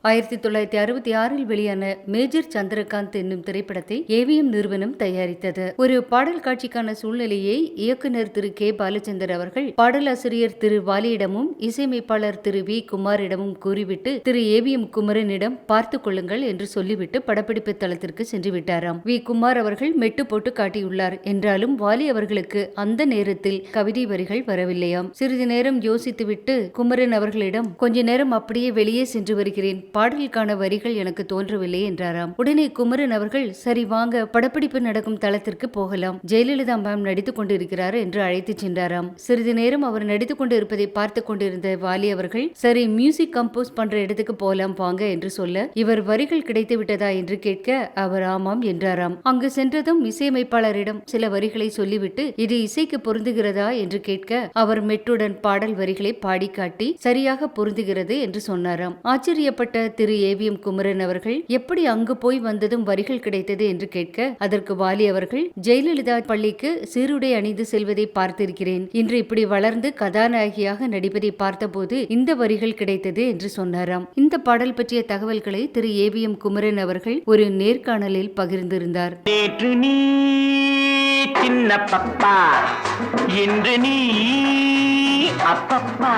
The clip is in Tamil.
1966 வெளியான மேஜர் சந்திரகாந்த் என்னும் திரைப்படத்தை ஏவிஎம் நிறுவனம் தயாரித்தது. ஒரு பாடல் காட்சிக்கான சூழ்நிலையை இயக்குனர் திரு கே பாலச்சந்தர் அவர்கள் பாடலாசிரியர் திரு வாலியிடமும் இசையமைப்பாளர் திரு வி குமாரிடமும் கூறிவிட்டு திரு ஏவிஎம் குமரனிடம் பார்த்துக் கொள்ளுங்கள் என்று சொல்லிவிட்டு படப்பிடிப்பு தளத்திற்கு சென்று விட்டாராம். வி குமார் அவர்கள் மெட்டு போட்டு காட்டியுள்ளார் என்றாலும் வாலி அவர்களுக்கு அந்த நேரத்தில் கவிதை வரிகள் வரவில்லையாம். சிறிது நேரம் யோசித்துவிட்டு குமரன் அவர்களிடம் கொஞ்ச நேரம் அப்படியே வெளியே சென்று வருகிறேன், பாடலுக்கான வரிகள் எனக்கு தோன்றவில்லை என்றாராம். உடனே குமரன் அவர்கள் சரி வாங்க படப்பிடிப்பு நடக்கும் தளத்திற்கு போகலாம், ஜெயலலிதா மேம் நடித்துக் கொண்டிருக்கிறார் என்று அழைத்து சென்றாராம். சிறிது நேரம் அவர் நடித்துக் கொண்டு இருப்பதை பார்த்து கொண்டிருந்த வாலி அவர்கள் சரி மியூசிக் கம்போஸ் பண்ற இடத்துக்கு போலாம் வாங்க என்று சொல்ல இவர் வரிகள் கிடைத்து விட்டதா என்று கேட்க அவர் ஆமாம் என்றாராம். அங்கு சென்றதும் இசையமைப்பாளரிடம் சில வரிகளை சொல்லிவிட்டு இது இசைக்கு பொருந்துகிறதா என்று கேட்க அவர் மெட்டுடன் பாடல் வரிகளை பாடி காட்டி சரியாக பொருந்துகிறது என்று சொன்னாராம். ஆச்சரியப்பட்ட திரு ஏவிஎம் குமரன் அவர்கள் எப்படி அங்கு போய் வந்ததும் வரிகள் கிடைத்தது என்று கேட்க அதற்கு வாலி அவர்கள் ஜெயலலிதா பள்ளிக்கு சீருடை அணிந்து செல்வதை பார்த்திருக்கிறேன், இன்று இப்படி வளர்ந்து கதாநாயகியாக நடிப்பதை பார்த்தபோது இந்த வரிகள் கிடைத்தது என்று சொன்னாராம். இந்த பாடல் பற்றிய தகவல்களை திரு ஏவிஎம் குமரன் அவர்கள் ஒரு நேர்காணலில் பகிர்ந்திருந்தார். நேற்று நீ சின்ன பப்பா, இன்று நீ அப்பப்பா.